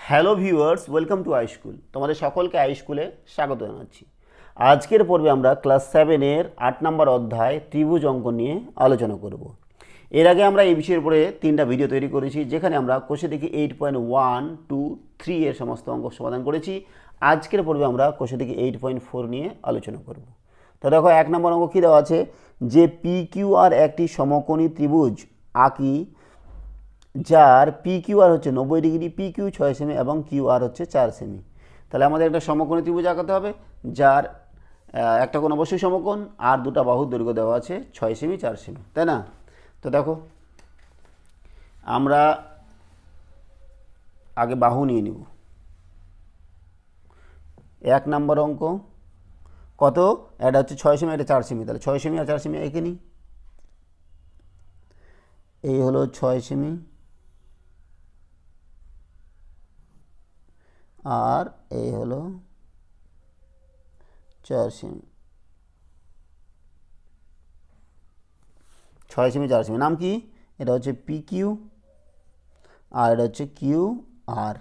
Hello viewers, welcome to I school. তোমাদের সকলকে I স্কুলে স্বাগত জানাচ্ছি। আজকের পর্বে আমরা ক্লাস 7-এর 8 নম্বর অধ্যায় ত্রিভুজ অঙ্কন নিয়ে আলোচনা করব। এর আগে আমরা এই বিষয়ের উপরে 3টা ভিডিও তৈরি করেছি, যেখানে আমরা কোষে দেখি 8.1, 2, 3 এর সমস্ত অঙ্ক সমাধান করেছি। আজকের পর্বে আমরা কোষে দেখি 8.4 নিয়ে আলোচনা করব। তো দেখো, 1 নম্বর অঙ্ক কী দেওয়া আছে, যে পি কিউ আর একটি সমকোণী ত্রিভুজ আঁকি, যার পি কিউ আর হচ্ছে 90 ডিগ্রি, পি কিউ 6 সেমি এবং কিউ আর হচ্ছে 4 সেমি। তাহলে আমাদের একটা সমকোণী ত্রিভুজ আঁকাতে হবে, যার একটা কোণ অবশ্যই সমকোণ, আর দুটো বাহুর দৈর্ঘ্য দেওয়া আছে 6 সেমি 4 সেমি, তাই না? তো দেখো, আমরা আগে বাহু নিয়ে নিব। 1 নম্বর অঙ্ক কত, এটা হচ্ছে 6 সেমি, এটা 4 সেমি। তাহলে 6 সেমি আর 4 সেমি এঁকে নিই। এই হলো 6 সেমি আর এই হলো 4 সেমি। 6 সেমি 4 সেমি, নাম কি? এটা হচ্ছে পি কিউ আর এটা হচ্ছে কিউ আর।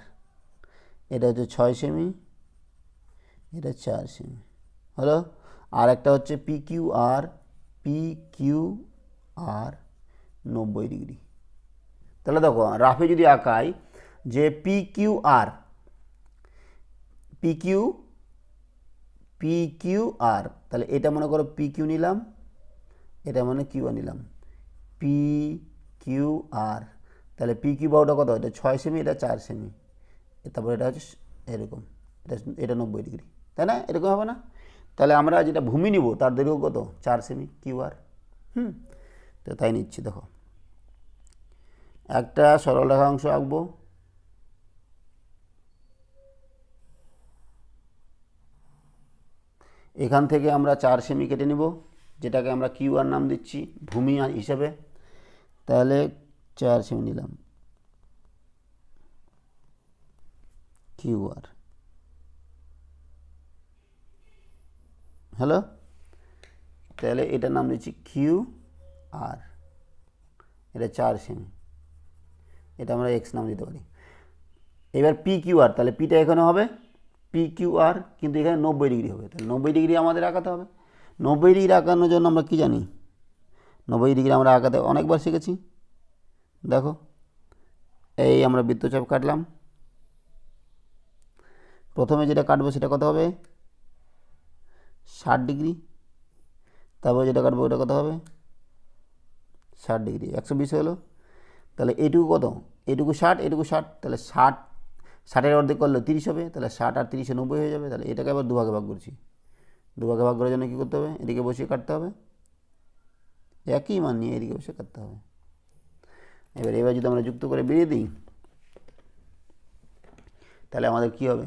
এটা হচ্ছে 6 সেমি, এটা 4 সেমি হলো। আর একটা হচ্ছে P Q R, P Q R 90 degree. তাহলে দেখো, রাফে যদি আঁকাই যে P Q R, P Q P Q R, তাহলে এটা মনে করো পি কিউ নিলাম, এটা মানে কিউ আর নিলাম, পি কিউ আর। তাহলে পি কিউ বাহুটা কত? এটা 6 সেমি, এটা 4 সেমি, তারপর এটা হচ্ছে এরকম, এটা 90 ডিগ্রি, তাই না? এরকম হবে না? তাহলে আমরা যেটা ভূমি নিব তার দৈর্ঘ্য কত? 4 সেমি কিউ আর। তো তাই নিচ্ছি। দেখো, একটা সরল রেখা অংশ আঁকবো। এখান থেকে আমরা 4 সেমি কেটে নিব, যেটাকে আমরা কিউ আর নাম দিচ্ছি ভূমি হিসেবে। তাহলে 4 সেমি নিলাম কিউ আর। হ্যালো, তাহলে এটার নাম দিচ্ছি কিউ আর। এটা 4 সেমি, এটা আমরা এক্স নাম দিতে পারি। এবার পি কিউ আর, তাহলে পিটা এখানে হবে পি কিউ আর, কিন্তু এখানে 90 ডিগ্রি হবে। তাহলে 90 ডিগ্রি আমাদের আঁকাতে হবে। 90 ডিগ্রি আঁকানোর জন্য আমরা কী জানি? 90 ডিগ্রি আমরা আঁকাতে অনেকবার শিখেছি। দেখো, এই আমরা বৃত্তচাপ কাটলাম। প্রথমে যেটা কাটবো সেটা কত হবে? 60 ডিগ্রি। তারপর যেটা কাটবো ওটা কত হবে? 60 ডিগ্রি, 120 হলো। তাহলে এইটুকু কত? এইটুকু 60, এইটুকু 60, তাহলে 60-এর অর্ধেক করলে 30 হবে। তাহলে 60 আর 30-এ 90 হয়ে যাবে। তাহলে এটাকে আবার দুভাগে ভাগ করছি। দুভাগে ভাগ করার জন্য কী করতে হবে? এদিকে বসিয়ে কাটতে হবে, একই মান নিয়ে এদিকে বসে কাটতে হবে। এবার যদি আমরা যুক্ত করে বেরিয়ে দিই, তাহলে আমাদের কি হবে?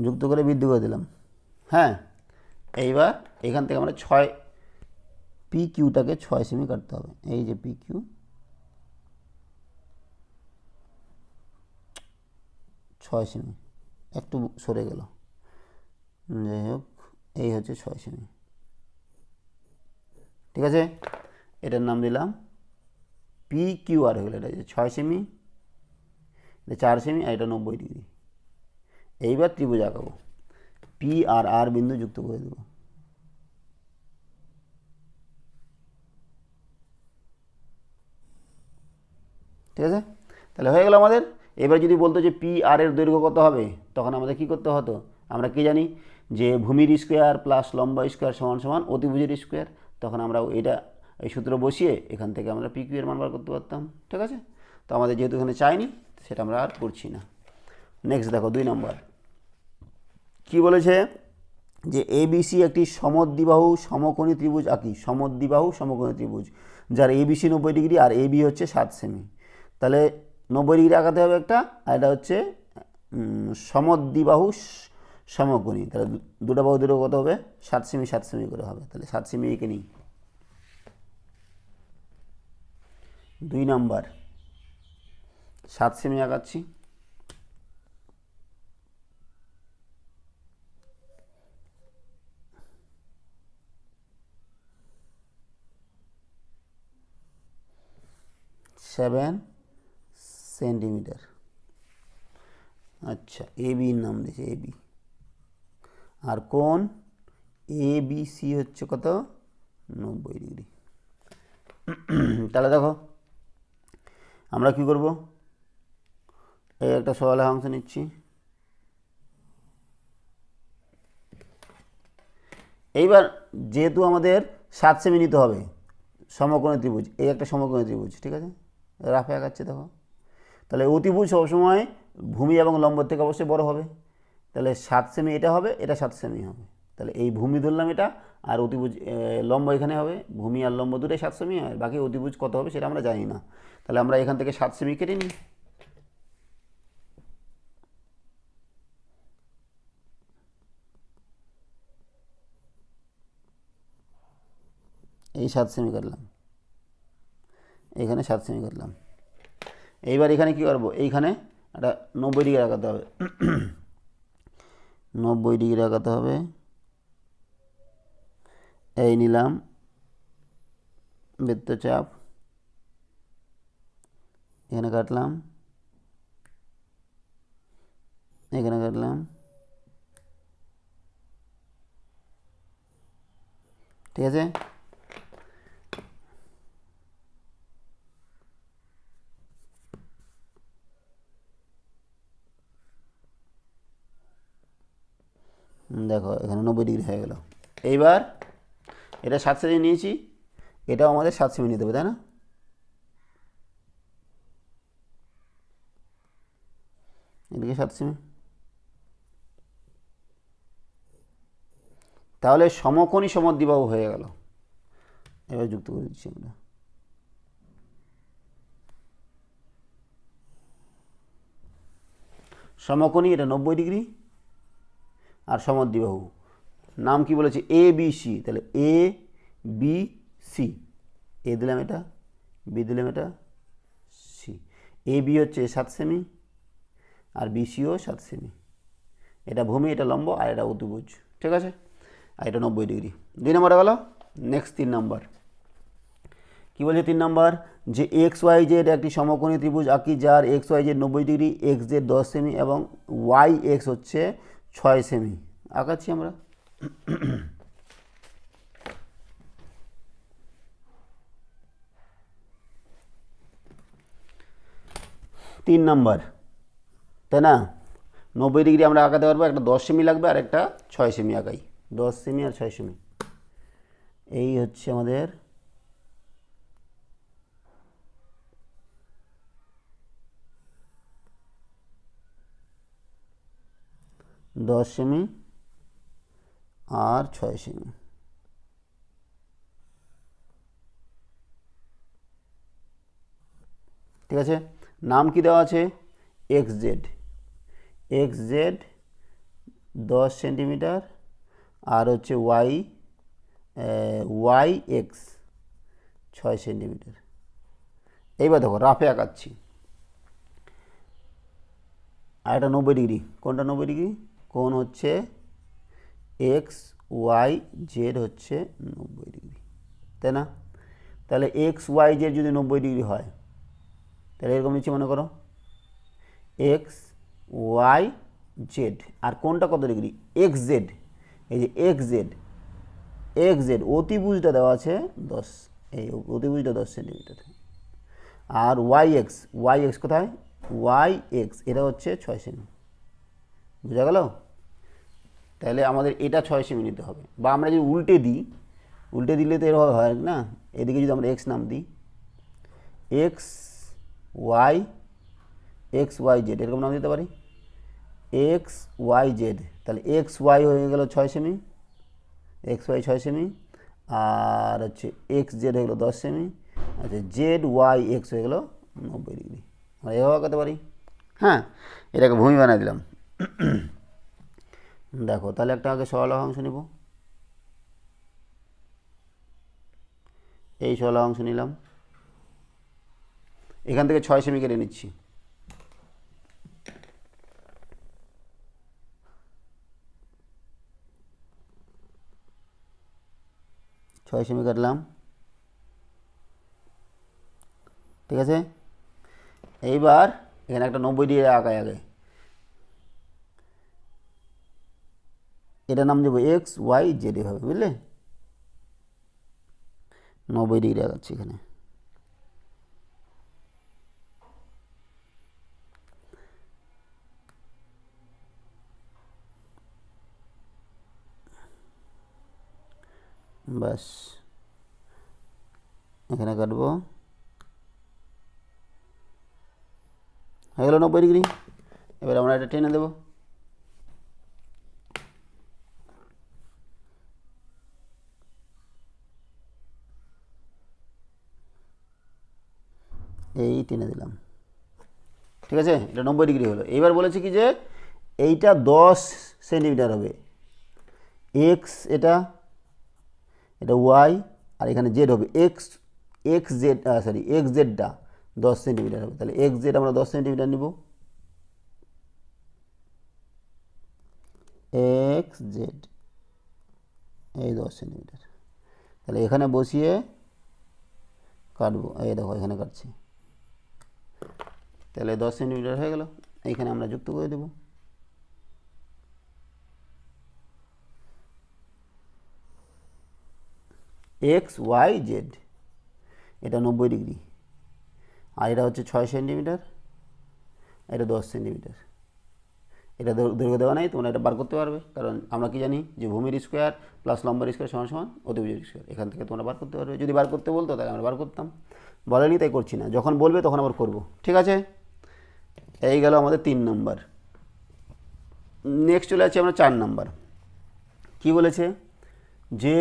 যুক্ত করে বৃদ্ধি করে দিলাম। হ্যাঁ, এইবার এখান থেকে আমরা 6 পি কিউটাকে 6 সেমি কাটতে হবে। এই যে পি কিউ 6 সেমি, একটু সরে গেল, যাই হোক, এই হচ্ছে 6 সেমি। ঠিক আছে, এটার নাম দিলাম পি কিউ আর হয়ে গেল। এটা 6 সেমি, এটা 4 সেমি, আর এটা 90 ডিগ্রি। এইবার ত্রিভুজ আঁকাবো, পি আর আর বিন্দু যুক্ত করে দেবো। ঠিক আছে, তাহলে হয়ে গেল আমাদের। এবার যদি বলতো যে পি আর এর দৈর্ঘ্য কত হবে, তখন আমাদের কী করতে হতো? আমরা কি জানি যে ভূমির স্কোয়ার প্লাস লম্বা স্কোয়ার সমান সমান অতিভুজের স্কোয়ার। তখন আমরা এই সূত্র বসিয়ে এখান থেকে আমরা পি কিউ এর মান বার করতে পারতাম। ঠিক আছে, তো আমাদের যেহেতু এখানে চাইনি, সেটা আমরা আর করছি না। নেক্সট দেখো, 2 নম্বর কি বলেছে, যে এবিসি একটি সমদ্বিবাহু সমকোণী ত্রিভুজ আঁকি। সমদ্বিবাহু সমকোণী ত্রিভুজ, যার এবিসি 90 ডিগ্রি আর এবি হচ্ছে 7 সেমি। তাহলে 90 ডিগ্রি আঁকাতে হবে একটা, আর এটা হচ্ছে সমদ্বিবাহু সমকোণী। তাহলে দুটো বাহু দূরে কত হবে? 7 সেমি 7 সেমি করে হবে। তাহলে 7 সেমি এঁকে নিই। 2 নম্বর 7 সেমি আঁকাচ্ছি। 7 সেন্টিমিটার। আচ্ছা, এ বির নাম দিয়েছে এ বি। আর কোণ এ বি সি হচ্ছে কত? 90 ডিগ্রি। তাহলে দেখো আমরা কি করব, এই একটা সরল অংশ নিচ্ছি। এইবার যেহেতু আমাদের 7 সেমি নিতে হবে সমকোণী ত্রিভুজ, এই একটা সমকোণী ত্রিভুজ, ঠিক আছে, রাফে আঁকাচ্ছি দেখো। তাহলে অতিভুজ সবসময় ভূমি এবং লম্ব থেকে অবশ্যই বড় হবে। তাহলে 7 সেমি এটা হবে, এটা 7 সেমি হবে। তাহলে এই ভূমি ধরলাম এটা, আর অতিভুজ লম্ব এখানে হবে। ভূমি আর লম্ব দুটোই 7 সেমি, আর বাকি অতিভুজ কত হবে সেটা আমরা জানি না। তাহলে আমরা এখান থেকে 7 সেমি কেটে নিই। এই 7 সেমি কাটলাম, এখানে 7 সেমি কাটলাম। এইবার এখানে কি করবো, এইখানে একটা 90 ডিগ্রি আঁকাতে হবে। 90 ডিগ্রি আঁকাতে হবে। এই নিলাম বৃত্তচাপ, এখানে কাটলাম, এখানে কাটলাম, ঠিক আছে। দেখো এখানে 90 ডিগ্রি হয়ে গেল। এইবার এটা 7 সেমি নিয়েছি, এটাও আমাদের 7 সেমি নিতে হবে, তাই না? এদিকে 7 সেমি। তাহলে সমকোণী সমদ্বিবাহু হয়ে গেল। এবার যুক্ত করে দিচ্ছি আমরা। সমকোণী এটা 90 ডিগ্রি, আর সমদ্বিবাহু নাম কি বলেছি, এ বি সি। তাহলে এ বি সি, এ দিলাম এটা, বি দিলাম এটা, সি। এ বি হচ্ছে 7 সেমি, আর বি সিও 7 সেমি। এটা ভূমি, এটা লম্ব, আর এটা অতিভুজ, ঠিক আছে। আর এটা 90 ডিগ্রি। 2 নম্বরে গেল। নেক্সট 3 নম্বর কী বলছে? 3 নম্বর, যে এক্স ওয়াই জেড একটি সমকোণী ত্রিভুজ আঁকি যার X Y Z 90 degree, X Z 10 সেমি এবং ওয়াই এক্স হচ্ছে 6 সেমি। আঁকাচ্ছি আমরা। 3 নম্বর, তাই না? 90 ডিগ্রি আমরা আঁকাতে পারবো, একটা 10 সেমি লাগবে আর একটা 6 সেমি আঁকাই। 10 সেমি আর 6 সেমি, এই হচ্ছে আমাদের 10 সেমি আর 6 সেমি। ঠিক আছে, নাম কি দেওয়া আছে? X Z. X Z 10 centimetre, আর হচ্ছে ওয়াই ওয়াই এক্স 6 সেন্টিমিটার। এইবার দেখো রাফে আঁকাচ্ছি। আর এটা 90 ডিগ্রি, কোনটা 90 ডিগ্রি? কোণ হচ্ছে এক্স ওয়াই জেড হচ্ছে 90 ডিগ্রি, তাই না? তাহলে এক্স ওয়াই জেড যদি 90 ডিগ্রি হয়, তাহলে এরকম নিচ্ছে, মনে করো এক্স ওয়াই জেড, আর কোনটা কত ডিগ্রি? X Z. এই যে এক্স জেড, এক্স জেড অতিভুজটা দেওয়া আছে 10, এই অতিভুজটা 10 সেন্টিমিটার। আর ওয়াই এক্স, ওয়াই এক্স কোথায়? ওয়াই এক্স এটা হচ্ছে 6 সেমি। বুঝা গেল? তাহলে আমাদের এটা 6 সেমি নিতে হবে। বা আমরা যদি উল্টে দিই, উল্টে দিলে তো এরকম হয় না, এদিকে যদি আমরা এক্স নাম দিই, এক্স ওয়াই জেড এরকম নাম দিতে পারি, এক্স ওয়াই জেড। তাহলে এক্স ওয়াই হয়ে গেল 6 সেমি, এক্স ওয়াই 6 সেমি, আর হচ্ছে এক্স জেড হয়ে গেলো 10 সেমি, আচ্ছা জেড ওয়াই এক্স হয়ে গেলো 90 ডিগ্রি। আমরা এভাবে করতে পারি। হ্যাঁ, এটাকে ভূমি বানিয়ে দিলাম। দেখো তাহলে একটা আগে সরল অংশ নিব। এই সরল অংশ নিলাম, এখান থেকে 6 সেমি কেটে নিচ্ছি। ছয় সেমি কাটলাম, ঠিক আছে। এইবার এখানে একটা 90 ডিগ্রি আঁকায় আগে, এটার নাম দেবো এক্স ওয়াই জেড এভাবে, বুঝলে? 90 ডিগ্রি আঁকাচ্ছি এখানে। ব্যাস, এখানে কাটবো, হয়ে গেল 90 ডিগ্রি। এবার আমরা এটা টেনে দেবো, এই টেনে দিলাম, ঠিক আছে? এটা 90 ডিগ্রি হলো। এইবার বলেছে কি যে এইটা 10 সেন্টিমিটার হবে, এক্স এটা, এটা ওয়াই, আর এখানে জেড হবে X, X Z sorry X জেডটা 10 সেন্টিমিটার হবে। তাহলে এক্স জেড আমরা 10 সেন্টিমিটার নিব, এক্স জেড এই 10 সেন্টিমিটার। তাহলে এখানে বসিয়ে কাটবো, এই দেখো এখানে কাটছি, তাহলে 10 সেন্টিমিটার হয়ে গেল। এইখানে আমরা যুক্ত করে দেব, এক্স ওয়াই জেড, এটা 90 ডিগ্রি, আর এটা হচ্ছে 6 সেন্টিমিটার, এটা 10 সেন্টিমিটার। এটা দৈর্ঘ্য দেওয়া নাই, তোমরা এটা বার করতে পারবে, কারণ আমরা কি জানি যে ভূমির স্কোয়ার প্লাস লম্বার স্কোয়ার সমান সমান অতিভুজের স্কোয়ার। এখান থেকে তোমরা বার করতে পারবে, যদি বার করতে বলতো তাহলে আমরা বার করতাম, বলেনি তাই করছি না, যখন বলবে তখন আবার করব, ঠিক আছে? এই গেল আমাদের 3 নম্বর। নেক্সট চলে যাচ্ছে আমরা 4 নম্বর। কি বলেছে যে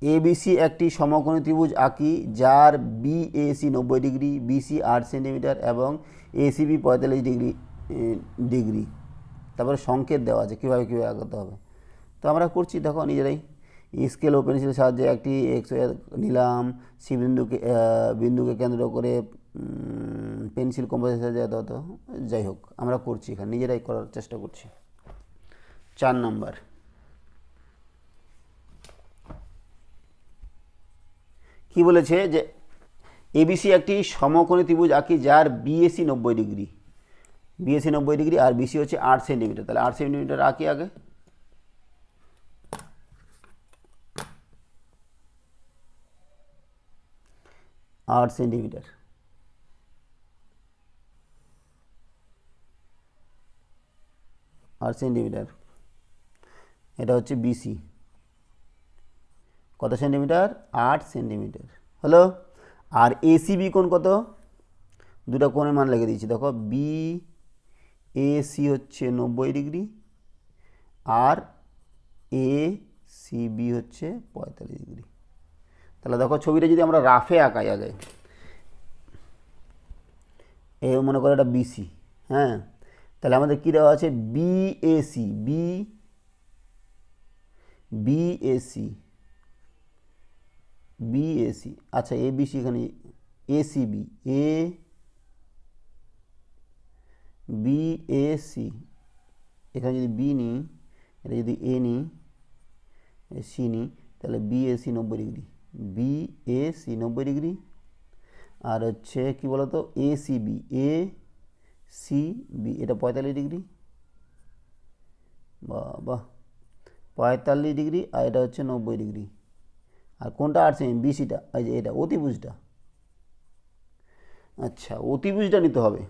এবিসি একটি সমকোণী ত্রিভুজ আঁকি যার বিএসি 90 ডিগ্রি, বিসি 8 সেন্টিমিটার এবং এসিবি 45 ডিগ্রি। তারপরে সংকেত দেওয়া আছে কীভাবে কীভাবে আঁকাতে হবে। তো আমরা করছি, দেখো নিজেরাই। স্কেল ও পেন্সিলের সাহায্যে একটি এক্স নিলাম, সি বিন্দুকে কেন্দ্র করে পেন্সিল কম্পাসের সাহায্যে হতো, যাই হোক আমরা করছি, এখানে নিজেরাই করার চেষ্টা করছি। 4 নম্বর, কি বলেছে যে এবিসি একটি সমকোণী ত্রিভুজ আঁকি যার বিএসি 90 ডিগ্রি, বিএসি 90 ডিগ্রি আর বিসি হচ্ছে 8 সেন্টিমিটার। তাহলে 8 সেন্টিমিটার আঁকি আগে, আট সেন্টিমিটার, এটা হচ্ছে বিসি, কত সেন্টিমিটার? 8 সেন্টিমিটার হলো। আর এসিবি কোণ কত? দুটো কোণের মান লিখে দিয়েছি, দেখো বি এসি হচ্ছে 90 ডিগ্রি আর এ সিবি হচ্ছে 45 ডিগ্রি। তাহলে দেখো ছবিটা যদি আমরা রাফে আঁকাই আগে, এ মনে করো এটা বিসি, হ্যাঁ, তাহলে আমাদের কী দেওয়া আছে? বিএসি, বিএসি, বিএসি, আচ্ছা এবিসি এখানে এসিবি, এ বিএসি, এখানে যদি বি নিই, এটা যদি এ নিই, সি নিই, তাহলে বিএসি 90 ডিগ্রি, বিএসি 90 ডিগ্রি, আর হচ্ছে কি বলতো এসিবি, এ সিবি এটা 45 ডিগ্রি, বাহ 45 ডিগ্রি, আর এটা হচ্ছে 90 ডিগ্রি। আর কোনটা 8 সেমি? বিসিটা, এই যে এটা অতিভুজটা। আচ্ছা অতিভুজটা নিতে হবে।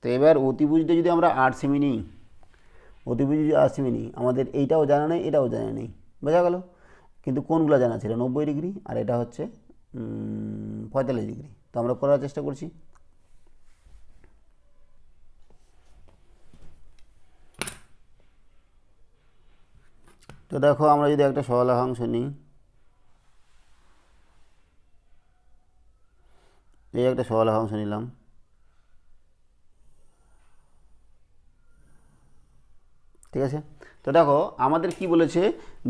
তো এবার অতিভুজটা যদি আমরা 8 সেমি নিই, অতিভুজ যদি 8 সেমি নিই, আমাদের এইটাও জানা নেই এটাও জানা নেই, বোঝা গেল? কিন্তু কোনগুলো জানা ছিল? 90 ডিগ্রি আর এটা হচ্ছে 45 ডিগ্রি। তো আমরা করার চেষ্টা করছি। তো দেখো আমরা যদি একটা সরলরেখাংশ নিই, এই একটা সরলরেখাংশ নিলাম, ঠিক আছে? তো দেখো আমাদের কি বলেছে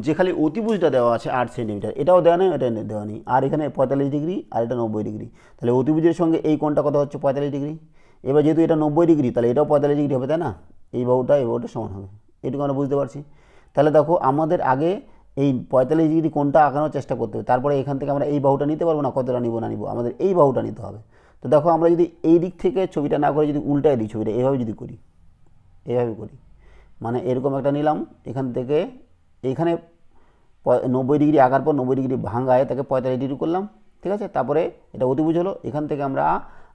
যে খালি অতিভুজটা দেওয়া আছে 8 সেন্টিমিটার, এটাও দেওয়া নেই এটা দেওয়া নেই, আর এখানে 45 ডিগ্রি আর এটা 90 ডিগ্রি। তাহলে অতিভুজের সঙ্গে এই কোণটা কত হচ্ছে? 45 ডিগ্রি। এবার যেহেতু এটা 90 ডিগ্রি তাহলে এটাও 45 ডিগ্রি হবে, তাই না? এই বাহুটা সমান হবে, এটুকু আমরা বুঝতে পারছি। তাহলে দেখো আমাদের আগে এই 45 ডিগ্রি কোণটা আঁকানোর চেষ্টা করতে হবে, তারপরে এখান থেকে আমরা এই বাহুটা নিতে পারবো না, কতটা নিব না নিব, আমাদের এই বাহুটা নিতে হবে। তো দেখো আমরা যদি এই দিক থেকে ছবিটা না করে যদি উল্টায় দিই ছবিটা, এভাবে যদি করি, এভাবে করি, মানে এরকম একটা নিলাম, এখান থেকে এইখানে 90 ডিগ্রি আঁকার পর 90 ডিগ্রি ভাঙায় তাকে 45 ডিগ্রি করলাম, ঠিক আছে। তারপরে এটা অতিভুজ হলো, এখান থেকে আমরা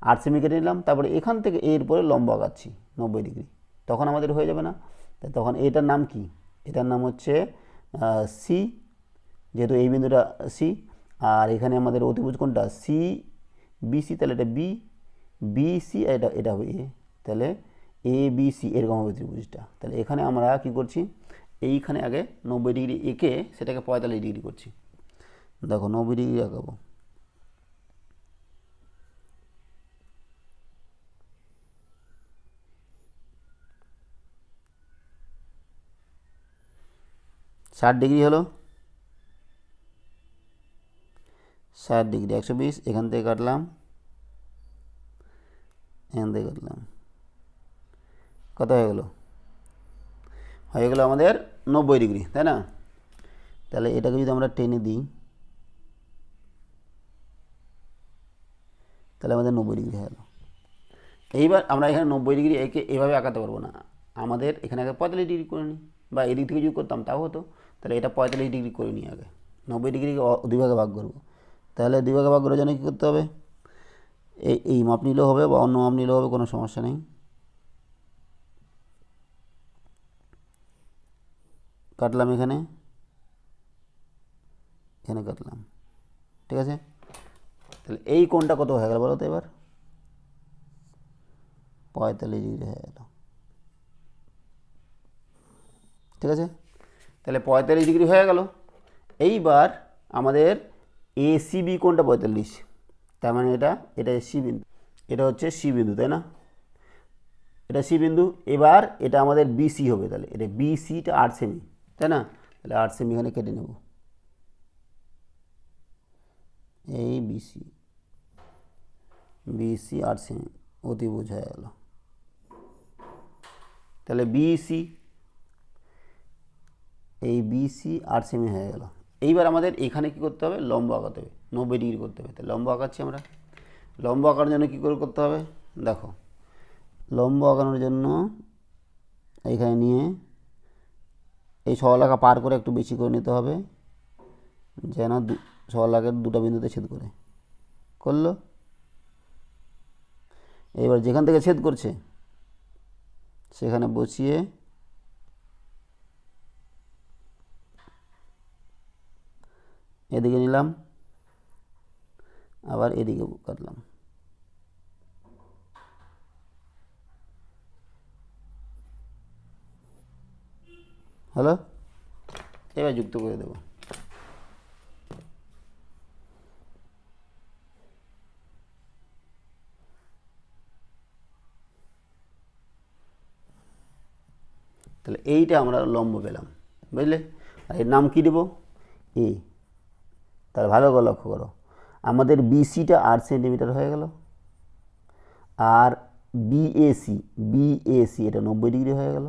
8 সেমি কেটে নিলাম, তারপরে এখান থেকে এরপরে লম্ব আঁকাচ্ছি 90 ডিগ্রি, তখন আমাদের হয়ে যাবে না? তাই তখন এটার নাম কি? এটার নাম হচ্ছে সি, যেহেতু এই বিন্দুটা সি, আর এখানে আমাদের অতিভুজ কোনটা? সি বিসি, তাহলে এটা বি, বিসি, এটা এটা হবে এ, তাহলে এ বি সি এরকম হবে ত্রিভুজটা। তাহলে এখানে আমরা কি করছি, এইখানে আগে 90 ডিগ্রি এঁকে সেটাকে 45 ডিগ্রি করছি। দেখো 90 ডিগ্রি আঁকাবো, ষাট ডিগ্রি হলো, 60 ডিগ্রি 120, এখান থেকে কাটলাম, এখান থেকে কাটলাম, কত হয়ে গেল? হয়ে গেল আমাদের 90 ডিগ্রি, তাই না? তাহলে এটাকে যদি আমরা টেনে দিই তাহলে আমাদের 90 ডিগ্রি হয়ে গেল। এইবার আমরা এখানে 90 ডিগ্রি একে এভাবে আঁকাতে পারবো না, আমাদের এখানে আগে 45 ডিগ্রি করে নিই, বা এদিক থেকে যদি করতাম তাও হতো। তাহলে এটা 45 ডিগ্রি করে নিই আগে, 90 ডিগ্রিকে দুই ভাগে ভাগ করবো। তাহলে দুই ভাগে ভাগ করার জন্য কী করতে হবে? এই মাপ নিলেও হবে বা অন্য মাপ নিলেও হবে, কোনো সমস্যা নেই। কাটলাম এখানে, এখানে কাটলাম, ঠিক আছে। তাহলে এই কোণটা কত হয়ে গেল বলো তো এবার? 45 ডিগ্রি হয়ে গেল, ঠিক আছে। তাহলে 45 ডিগ্রি হয়ে গেল। এইবার আমাদের এসিবি কোণটা 45, তার মানে এটা এটা সি বিন্দু, এটা হচ্ছে সি বিন্দু, তাই না? এটা সি বিন্দু। এবার এটা আমাদের বিসি হবে, তাহলে এটা বিসিটা 8 সেমি, তাই না? তাহলে 8 সেমি এখানে কেটে নেব, এই বিসি, বিসি 8 সেমি অতিভুজ হয়ে গেল। তাহলে বিসি, এই বিসি 8 সেমি হয়ে গেল। এইবার আমাদের এখানে কি করতে হবে? লম্ব আঁকাতে হবে, 90 ডিগ্রি করতে হবে। তাহলে লম্ব আঁকাচ্ছি আমরা। লম্ব আঁকানোর জন্য কী করে করতে হবে? দেখো, লম্ব আঁকানোর জন্য এইখানে নিয়ে এই সরলরেখা পার করে একটু বেশি করে নিতে হবে, যেন সরলরেখার দুটো বিন্দুতে ছেদ করে, করলো। এবার যেখান থেকে ছেদ করছে সেখানে বসিয়ে এদিকে নিলাম, আবার এদিকে কাটলাম, হলো। এবার যুক্ত করে দেব। তাহলে এইটা আমরা লম্ব পেলাম, বুঝলে? আর এর নাম কী দেব? এ। তাহলে ভালো করে লক্ষ্য করো, আমাদের বিসিটা 8 সেন্টিমিটার হয়ে গেল, আর বিএসি, বিএসি এটা 90 ডিগ্রি হয়ে গেল,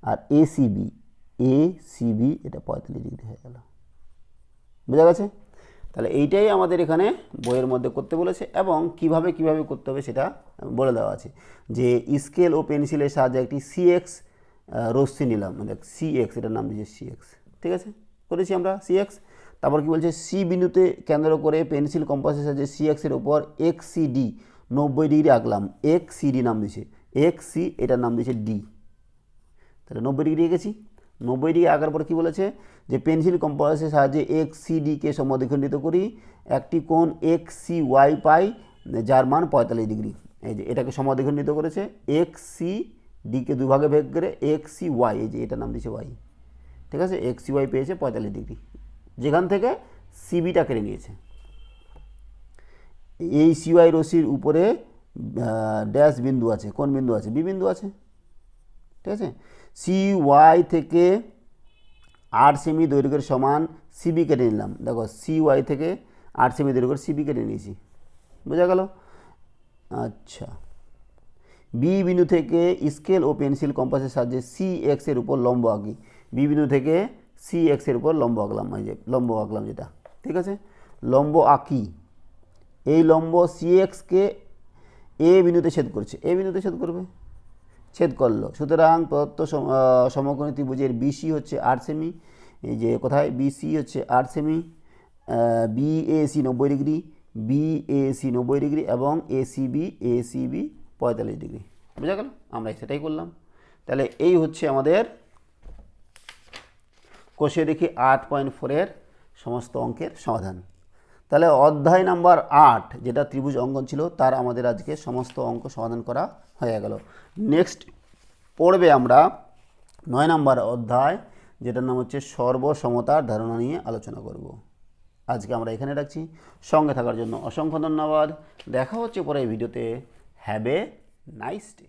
আর এসিবি, এসিবি এটা 45 ডিগ্রি হয়ে গেল। বোঝা গেছে? তাহলে এইটাই আমাদের এখানে বইয়ের মধ্যে করতে বলেছে, এবং কিভাবে কিভাবে করতে হবে সেটা বলে দেওয়া আছে। যে স্কেল ও পেন্সিলের সাহায্যে একটি সিএক্স রশ্মি নিলাম, মানে সিএক্স, এটার নাম দিয়েছে সিএক্স, ঠিক আছে, করেছি আমরা সিএক্স। তারপর কি বলছে? সি বিন্দুতে কেন্দ্র করে পেন্সিল কম্পাসের সাহায্যে সিএক্সের ওপর এক্সিডি 90 ডিগ্রি আঁকলাম, এক্সিডি নাম দিয়েছে, এক্সি এটার নাম দিয়েছে ডি। তাহলে 90 ডিগ্রি এঁকেছি। 90 ডিগ্রি আঁকার পর কী বলেছে? যে পেন্সিল কম্পাসের সাহায্যে এক্সিডিকে সমদ্বিখণ্ডিত করি, একটি কোণ এক্সি ওয়াই পাই, যার মান 45 ডিগ্রি। এই যে এটাকে সমদ্বিখণ্ডিত করেছে, এক্সি ডিকে দুভাগে ভাগ করে এক্সি ওয়াই, এই যে এটার নাম দিয়েছে ওয়াই, ঠিক আছে। এক্সি ওয়াই পেয়েছে 45 ডিগ্রি, যেখান থেকে সিবিটা কেটে নিয়েছে। এই সিওয়াই রশ্মির উপরে ড্যাশ বিন্দু আছে, কোন বিন্দু আছে? বি বিন্দু আছে, ঠিক আছে। সি ওয়াই থেকে 8 সেমি দৈর্ঘ্যের সমান সিবি কেটে নিলাম। দেখো, সি ওয়াই থেকে 8 সেমি দৈর্ঘ্যের সিবি কেটে নিয়েছি, বোঝা গেল? আচ্ছা, বি বিন্দু থেকে স্কেল ও পেন্সিল কম্পাসের সাহায্যে সি এক্সের উপর লম্ব আঁকি। বি বিন্দু থেকে সি এক্সের উপর লম্ব আঁকলাম, এই যে লম্ব আঁকলাম যেটা, ঠিক আছে। লম্ব আঁকি, এই লম্ব সিএক্সকে এ বিন্দুতে ছেদ করছে, এ বিন্দুতে ছেদ করবে, ছেদ করলো। সুতরাং প্রদত্ত সমকোণী ত্রিভুজের বিসি হচ্ছে 8 সেমি, এই যে কোথায় বিসি হচ্ছে 8 semi, BAC 90 degree, BAC 90 degree এবং এসিবি 45 ডিগ্রি। বোঝা গেল? আমরা সেটাই করলাম। তাহলে এই হচ্ছে আমাদের কষে দেখি 8.4-এর সমস্ত অঙ্কের সমাধান। তাহলে অধ্যায় নাম্বার 8 যেটা ত্রিভুজ অঙ্কন ছিল তার আমাদের আজকে সমস্ত অঙ্ক সমাধান করা হয়ে গেল। নেক্সট পড়বে আমরা 9 নাম্বার অধ্যায়, যেটার নাম হচ্ছে সর্বসমতার ধারণা নিয়ে আলোচনা করব। আজকে আমরা এখানে রাখছি। সঙ্গে থাকার জন্য অসংখ্য ধন্যবাদ। দেখা হচ্ছে পরে ভিডিওতে। Have a nice day.